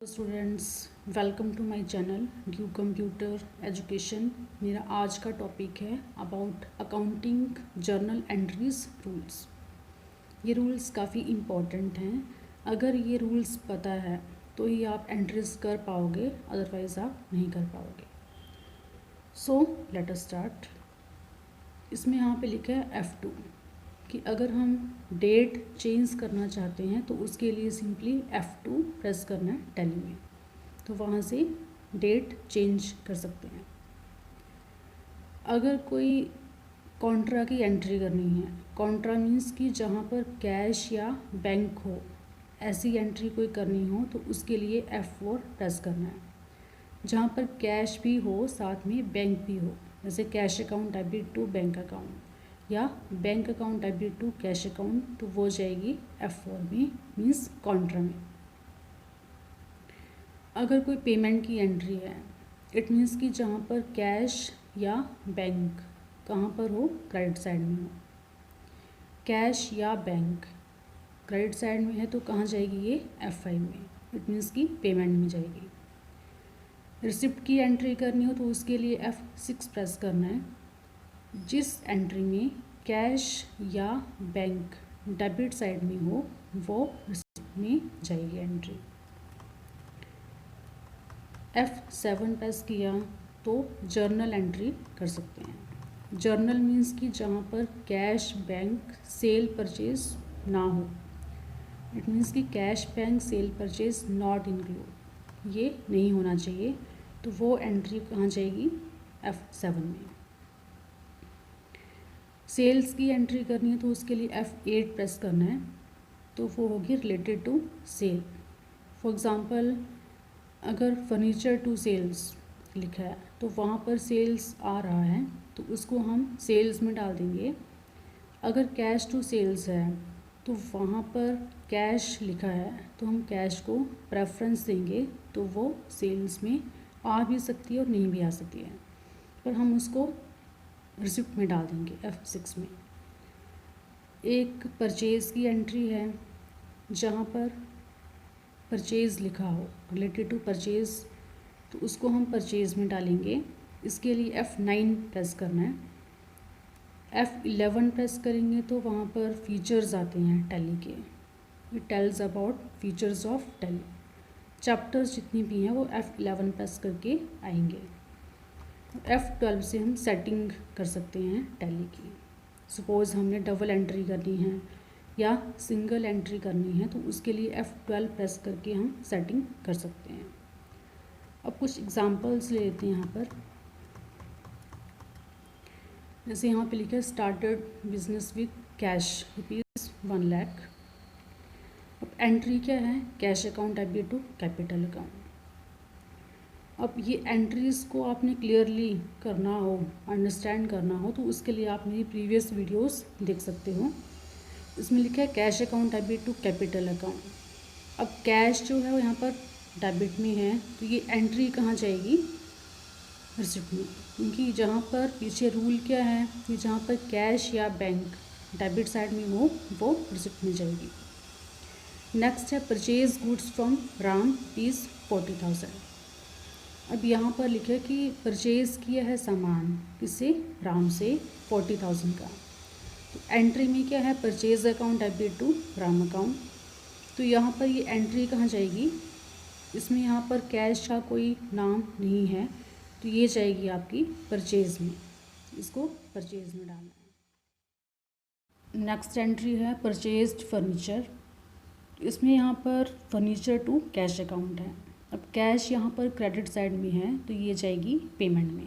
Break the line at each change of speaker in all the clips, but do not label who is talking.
Students, welcome to my channel due computer education. मेरा आज का टॉपिक है about accounting journal entries rules. ये रूल्स काफ़ी इम्पॉर्टेंट हैं। अगर ये रूल्स पता है तो ही आप एंट्रीज कर पाओगे, अदरवाइज़ आप नहीं कर पाओगे। सो लेट अस स्टार्ट। इसमें यहाँ पे लिखा है F2 कि अगर हम डेट चेंज करना चाहते हैं तो उसके लिए सिंपली F2 प्रेस करना है टैली में, तो वहाँ से डेट चेंज कर सकते हैं। अगर कोई कॉन्ट्रा की एंट्री करनी है, कॉन्ट्रा मीन्स कि जहाँ पर कैश या बैंक हो, ऐसी एंट्री कोई करनी हो तो उसके लिए F4 प्रेस करना है। जहाँ पर कैश भी हो साथ में बैंक भी हो, जैसे cash account debit to bank account या bank account debit to cash account, तो वो जाएगी F4 में, मीन्स कॉन्ट्रा में। अगर कोई पेमेंट की एंट्री है, इट मीन्स कि जहाँ पर कैश या बैंक कहाँ पर हो, क्रेडिट साइड में हो। कैश या बैंक क्रेडिट साइड में है तो कहाँ जाएगी ये, F5 में, इट मीन्स कि पेमेंट में जाएगी। रिसिप्ट की एंट्री करनी हो तो उसके लिए F6 प्रेस करना है। जिस एंट्री में कैश या बैंक डेबिट साइड में हो वो रिसिप्ट में जाएगी एंट्री। F7 प्रेस किया तो जर्नल एंट्री कर सकते हैं। जर्नल मीन्स कि जहाँ पर कैश बैंक सेल परचेज ना हो, इट मीन्स कि cash bank cell purchase not include, ये नहीं होना चाहिए, तो वो एंट्री कहाँ जाएगी, F7 में। सेल्स की एंट्री करनी है तो उसके लिए F8 प्रेस करना है, तो वो होगी related to sale. For example अगर फर्नीचर टू सेल्स लिखा है तो वहाँ पर सेल्स आ रहा है तो उसको हम सेल्स में डाल देंगे। अगर कैश टू सेल्स है तो वहाँ पर कैश लिखा है तो हम कैश को प्रेफरेंस देंगे, तो वो सेल्स में आ भी सकती है और नहीं भी आ सकती है, पर हम उसको रिसिप्ट में डाल देंगे F6 में। एक परचेज़ की एंट्री है जहाँ पर परचेज़ लिखा हो, रिलेटेड टू परचेज़, तो उसको हम परचेज़ में डालेंगे। इसके लिए F9 प्रेस करना है। F11 प्रेस करेंगे तो वहाँ पर फीचर्स आते हैं टैली के, it tells about features of tally. Chapters जितनी भी हैं वो F11 प्रेस करके आएंगे। F12 से हम सेटिंग कर सकते हैं टैली की। सपोज़ हमने डबल एंट्री करनी है या सिंगल एंट्री करनी है तो उसके लिए F12 प्रेस करके हम सेटिंग कर सकते हैं। अब कुछ एग्जांपल्स ले लेते हैं यहाँ पर। जैसे यहाँ पे लिखा है started business with cash ₹1 lakh. अब एंट्री क्या है, cash account debit to capital account. अब ये एंट्रीज़ को आपने क्लियरली करना हो, अंडरस्टैंड करना हो, तो उसके लिए आप मेरी प्रीवियस वीडियोस देख सकते हो। इसमें लिखा है cash account debit to capital account. अब कैश जो है वो यहाँ पर डेबिट में है तो ये एंट्री कहाँ जाएगी, रिसिप्ट में, क्योंकि जहाँ पर पीछे रूल क्या है कि जहाँ पर कैश या बैंक डेबिट साइड में हो वो रिसिप्ट में जाएगी। नेक्स्ट है परचेज गुड्स फ्रॉम राम ₹40,000। अब यहाँ पर लिखे कि परचेज़ किया है सामान किससे, राम से, 40,000 का। तो एंट्री में क्या है, purchase account debit to Ram account, तो यहाँ पर ये एंट्री कहाँ जाएगी, इसमें यहाँ पर कैश का कोई नाम नहीं है तो ये जाएगी आपकी परचेज़ में, इसको परचेज़ में डालना है। नेक्स्ट एंट्री है परचेज्ड फर्नीचर। इसमें यहाँ पर फर्नीचर टू कैश अकाउंट है। अब कैश यहाँ पर क्रेडिट साइड में है तो ये जाएगी पेमेंट में,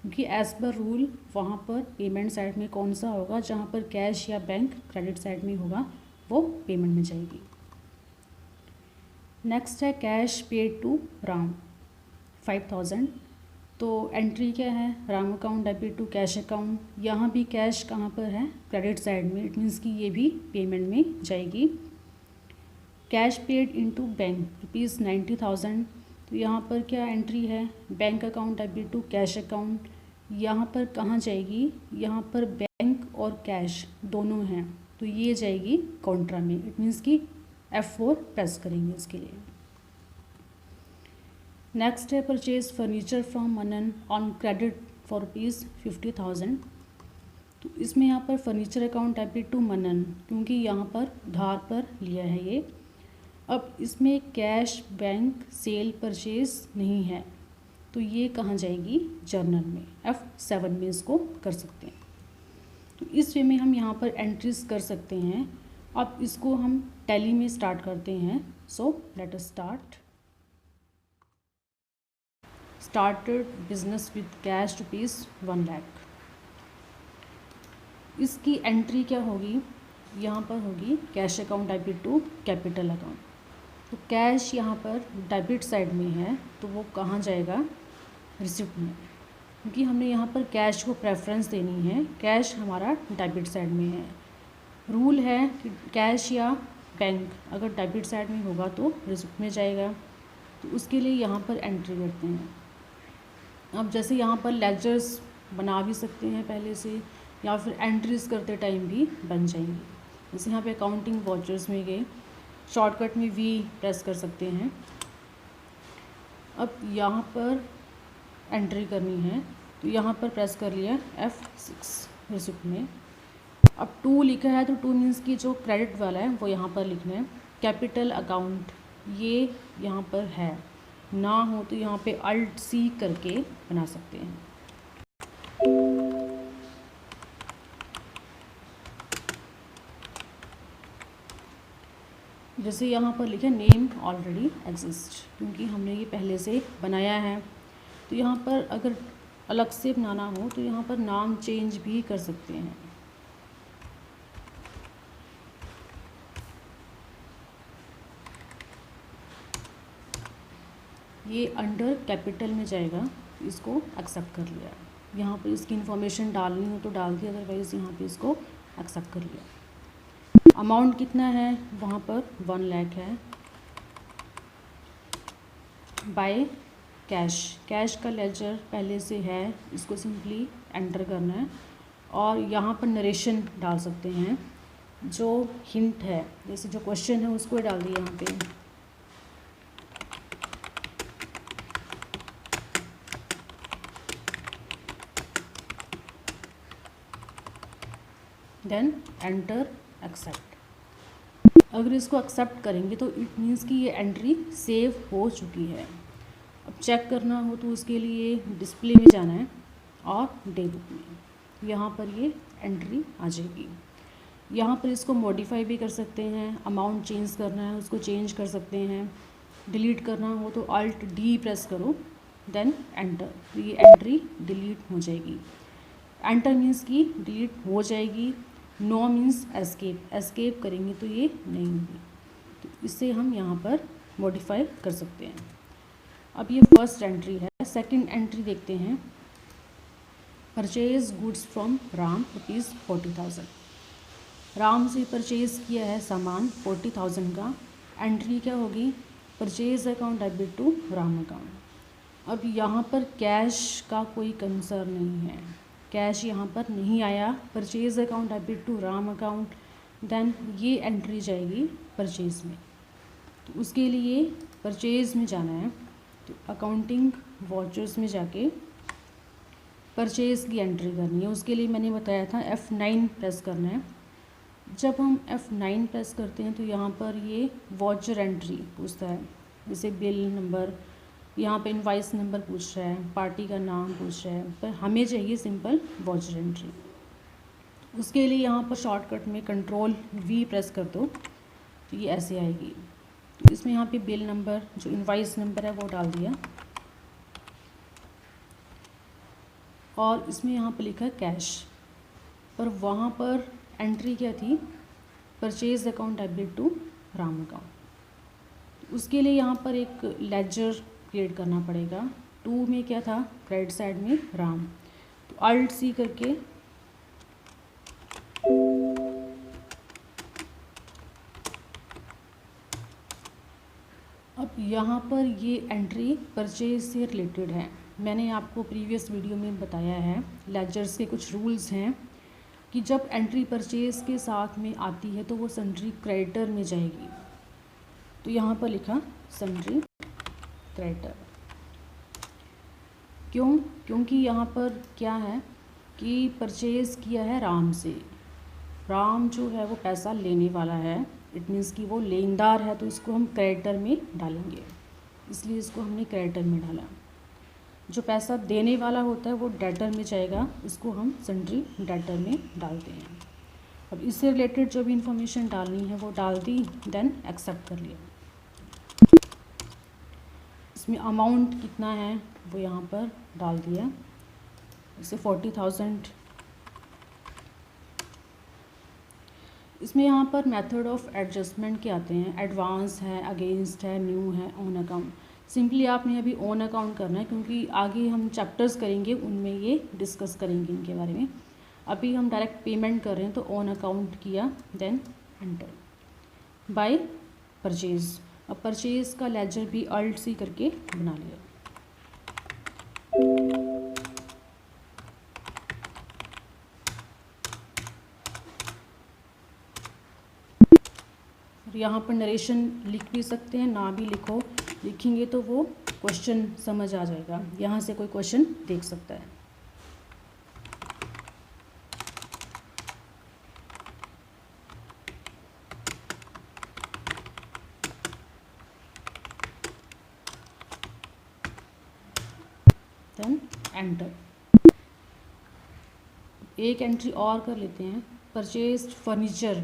क्योंकि एज़ पर रूल वहाँ पर पेमेंट साइड में कौन सा होगा, जहाँ पर कैश या बैंक क्रेडिट साइड में होगा वो पेमेंट में जाएगी। नेक्स्ट है कैश पेड टू राम 5,000। तो एंट्री क्या है, Ram account debit to cash account. यहाँ भी कैश कहाँ पर है, क्रेडिट साइड में, इट मीन्स कि ये भी पेमेंट में जाएगी। Cash paid into bank ₹90,000। तो यहाँ पर क्या एंट्री है, bank account debit to cash account. यहाँ पर कहाँ जाएगी, यहाँ पर बैंक और कैश दोनों हैं तो ये जाएगी कॉन्ट्रा में, इट मीन्स कि F4 प्रेस करेंगे इसके लिए। नेक्स्ट है purchase furniture from Manan on credit for ₹50,000। तो इसमें यहाँ पर फर्नीचर अकाउंट डेबिट टू मनन, क्योंकि यहाँ पर उधार पर लिया है ये। अब इसमें कैश बैंक सेल परचेज नहीं है, तो ये कहाँ जाएगी, जर्नल में, F7 में इसको कर सकते हैं। तो इस वे में हम यहाँ पर एंट्रीज कर सकते हैं। अब इसको हम टैली में स्टार्ट करते हैं। So let us started business with cash ₹1 lakh. इसकी एंट्री क्या होगी, यहाँ पर होगी cash account debit to capital account. तो कैश यहाँ पर डेबिट साइड में है, तो वो कहाँ जाएगा, रिसिप्ट में, क्योंकि हमने यहाँ पर कैश को प्रेफरेंस देनी है। कैश हमारा डेबिट साइड में है। रूल है कि कैश या बैंक अगर डेबिट साइड में होगा तो रिसिप्ट में जाएगा। तो उसके लिए यहाँ पर एंट्री करते हैं। अब जैसे यहाँ पर लेजर्स बना भी सकते हैं पहले से, या फिर एंट्रीज करते टाइम भी बन जाएंगी। जैसे यहाँ पे अकाउंटिंग वाउचर्स में गए, शॉर्टकट में V प्रेस कर सकते हैं। अब यहाँ पर एंट्री करनी है, तो यहाँ पर प्रेस कर लिया F6 रिसिप्ट में। अब 2 लिखा है, तो 2 मीन्स की जो क्रेडिट वाला है वो यहाँ पर लिखना है। कैपिटल अकाउंट ये यहाँ पर है, ना हो तो यहाँ पे Alt+C करके बना सकते हैं। जैसे यहाँ पर लिखा नेम ऑलरेडी एग्जिस्ट, क्योंकि हमने ये पहले से बनाया है। तो यहाँ पर अगर अलग से बनाना हो तो यहाँ पर नाम चेंज भी कर सकते हैं। ये अंडर कैपिटल में जाएगा, इसको एक्सेप्ट कर लिया। यहाँ पर इसकी इन्फॉर्मेशन डालनी हो तो डाल दी, अदरवाइज़ यहाँ पे इसको एक्सेप्ट कर लिया। अमाउंट कितना है, वहाँ पर 1 लाख है। बाय कैश, कैश का लेजर पहले से है, इसको सिंपली एंटर करना है। और यहाँ पर नरेशन डाल सकते हैं, जो हिंट है, जैसे जो क्वेश्चन है उसको डाल दिया यहाँ पे। Then enter accept. अगर इसको एक्सेप्ट करेंगे तो इट मीन्स कि ये एंट्री सेव हो चुकी है। अब चेक करना हो तो उसके लिए डिस्प्ले में जाना है और डे बुक में, यहाँ पर ये एंट्री आ जाएगी। यहाँ पर इसको मॉडिफाई भी कर सकते हैं, अमाउंट चेंज करना है उसको चेंज कर सकते हैं, डिलीट करना हो तो Alt+D प्रेस करो, देन एंटर, तो ये एंट्री डिलीट हो जाएगी। एंटर मीन्स कि डिलीट हो जाएगी, नो मीन्स एस्केप, एस्केप करेंगे तो ये नहीं होगी। तो इससे हम यहाँ पर मॉडिफाई कर सकते हैं। अब ये फर्स्ट एंट्री है। सेकंड एंट्री देखते हैं। Purchase goods from Ram ₹40,000। Ram से परचेज़ किया है सामान 40,000 का। एंट्री क्या होगी, purchase account debit to Ram account. अब यहाँ पर कैश का कोई कंसर्न नहीं है, कैश यहाँ पर नहीं आया। Purchase account debit to Ram account, then ये एंट्री जाएगी परचेज़ में। तो उसके लिए परचेज़ में जाना है, तो अकाउंटिंग वाउचर्स में जाके परचेज़ की एंट्री करनी है। उसके लिए मैंने बताया था F9 प्रेस करना है। जब हम F9 प्रेस करते हैं तो यहाँ पर ये वाउचर एंट्री पूछता है, जैसे बिल नंबर, यहाँ पे इनवाइस नंबर पूछ रहा है, पार्टी का नाम पूछ रहा है, पर हमें चाहिए सिंपल वाउचर एंट्री। उसके लिए यहाँ पर शॉर्टकट में Ctrl+V प्रेस कर दो, तो ये ऐसे आएगी। तो इसमें यहाँ पे बिल नंबर, जो इनवाइस नंबर है वो डाल दिया, और इसमें यहाँ पर लिखा है कैश, पर वहाँ पर एंट्री क्या थी, purchase account debit to Ram account. उसके लिए यहाँ पर एक लेजर क्रिएट करना पड़ेगा। 2 में क्या था, क्रेडिट साइड में राम, तो Alt+C करके अब यहाँ पर ये एंट्री परचेज से रिलेटेड है। मैंने आपको प्रीवियस वीडियो में बताया है, लेजर्स के कुछ रूल्स हैं कि जब एंट्री परचेज के साथ में आती है तो वो सन्ड्री क्रेडिटर में जाएगी। तो यहाँ पर लिखा सन्ड्री क्रेडिटर, क्यों? क्योंकि यहाँ पर क्या है कि परचेज़ किया है राम से। राम जो है वो पैसा लेने वाला है, इट मीन्स कि वो लेनदार है, तो इसको हम क्रेडिटर में डालेंगे, इसलिए इसको हमने क्रेडिटर में डाला। जो पैसा देने वाला होता है वो डेटर में जाएगा, इसको हम सन्ड्री डेटर में डालते हैं। अब इससे रिलेटेड जो भी इंफॉर्मेशन डालनी है वो डाल दी, देन एक्सेप्ट कर लिया। इसमें अमाउंट कितना है वो यहाँ पर डाल दिया, जैसे 40,000। इसमें यहाँ पर मेथड ऑफ एडजस्टमेंट के आते हैं, एडवांस है, अगेंस्ट है, न्यू है, ऑन अकाउंट। सिंपली आपने अभी ऑन अकाउंट करना है, क्योंकि आगे हम चैप्टर्स करेंगे उनमें ये डिस्कस करेंगे इनके बारे में। अभी हम डायरेक्ट पेमेंट कर रहे हैं, तो ऑन अकाउंट किया, देन एंटर। बाय परचेज़, अब परचेज़ का लेजर भी अल्ट सी करके बना लिया। और यहाँ पर नरेशन लिख भी सकते हैं, ना भी लिखेंगे तो वो क्वेश्चन समझ आ जाएगा, यहाँ से कोई क्वेश्चन देख सकता है। Then enter. एक एंट्री और कर लेते हैं, परचेज फर्नीचर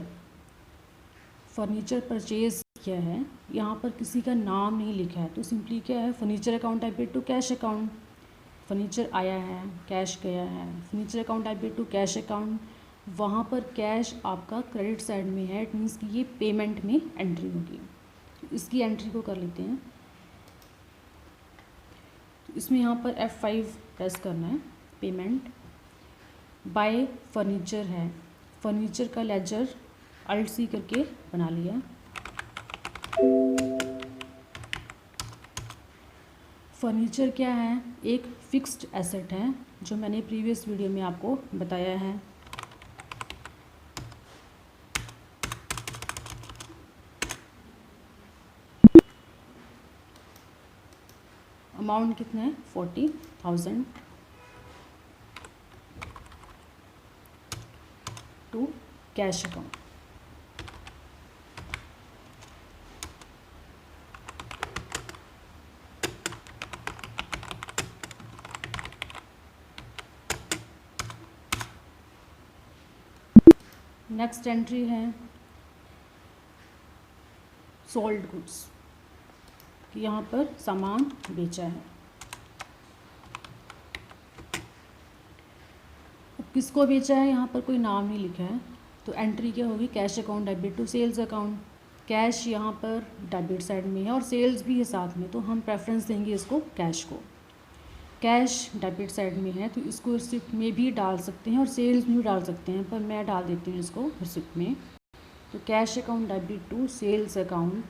परचेज किया है, यहाँ पर किसी का नाम नहीं लिखा है, तो सिंपली क्या है, furniture account debit to cash account. Furniture आया है, कैश गया है, furniture account debit to cash account. वहाँ पर कैश आपका क्रेडिट साइड में है, इट मीन्स कि ये पेमेंट में एंट्री होगी। तो इसकी एंट्री को कर लेते हैं। तो इसमें यहाँ पर F5 प्रेस करना है, पेमेंट बाय फर्नीचर है, फर्नीचर का लेजर अल्ट सी करके बना लिया। फर्नीचर क्या है, एक फिक्स्ड एसेट है, जो मैंने प्रीवियस वीडियो में आपको बताया है। अमाउंट कितना है, 40,000 to cash account. Next entry है सोल्ड गुड्स, कि यहाँ पर सामान बेचा है। अब किसको बेचा है, यहाँ पर कोई नाम नहीं लिखा है, तो एंट्री क्या होगी, cash account debit to sales account. Cash यहाँ पर डेबिट साइड में है और सेल्स भी है साथ में, तो हम प्रेफरेंस देंगे इसको कैश को। कैश डेबिट साइड में है, तो इसको रिसिप्ट में भी डाल सकते हैं और सेल्स में भी डाल सकते हैं, पर मैं डाल देती हूँ इसको रिसिप्ट में। तो cash account debit to sales account,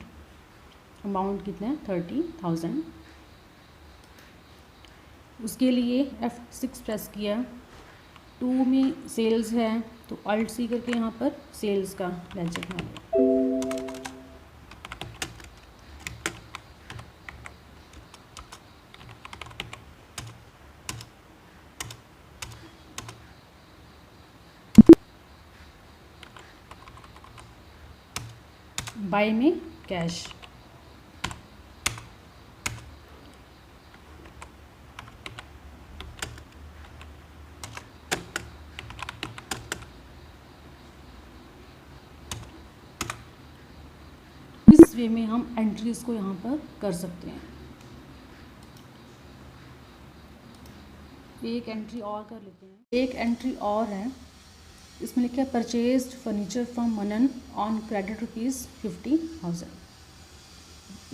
amount कितना है, 30,000। उसके लिए F6 प्रेस किया, 2 में सेल्स है, तो अल्ट सी करके यहाँ पर सेल्स का लेजर बना लिया। बाय में कैश, इस वे में हम एंट्रीज को यहाँ पर कर सकते हैं। एक एंट्री और कर लेते हैं, एक एंट्री और है, इसमें लिखा है purchased furniture from Manan on credit ₹50,000।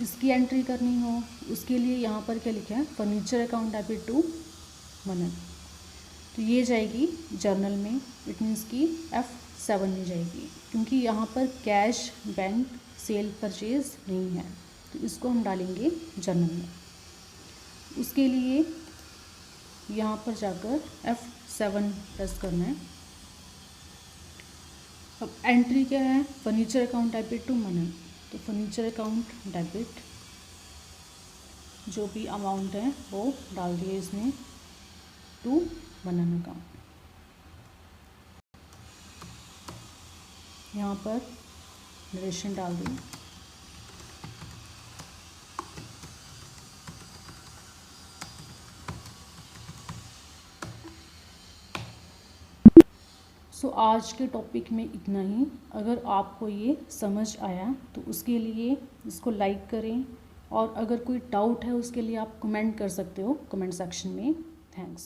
इसकी एंट्री करनी हो, उसके लिए यहाँ पर क्या लिखा है, फर्नीचर अकाउंट डेबिट टू मनन, तो ये जाएगी जर्नल में, इट मीन्स कि F7 में जाएगी, क्योंकि यहाँ पर कैश बैंक सेल परचेज नहीं है, तो इसको हम डालेंगे जर्नल में। उसके लिए यहाँ पर जाकर F7 प्रेस करना है। अब एंट्री क्या है, फर्नीचर अकाउंट डेबिट टू मनन, तो फर्नीचर अकाउंट डेबिट जो भी अमाउंट है वो डाल दिए इसमें, टू बनन अकाउंट। यहाँ पर नरेशन डाल दूँ। सो आज के टॉपिक में इतना ही। अगर आपको ये समझ आया तो उसके लिए इसको लाइक करें, और अगर कोई डाउट है उसके लिए आप कमेंट कर सकते हो कमेंट सेक्शन में। थैंक्स।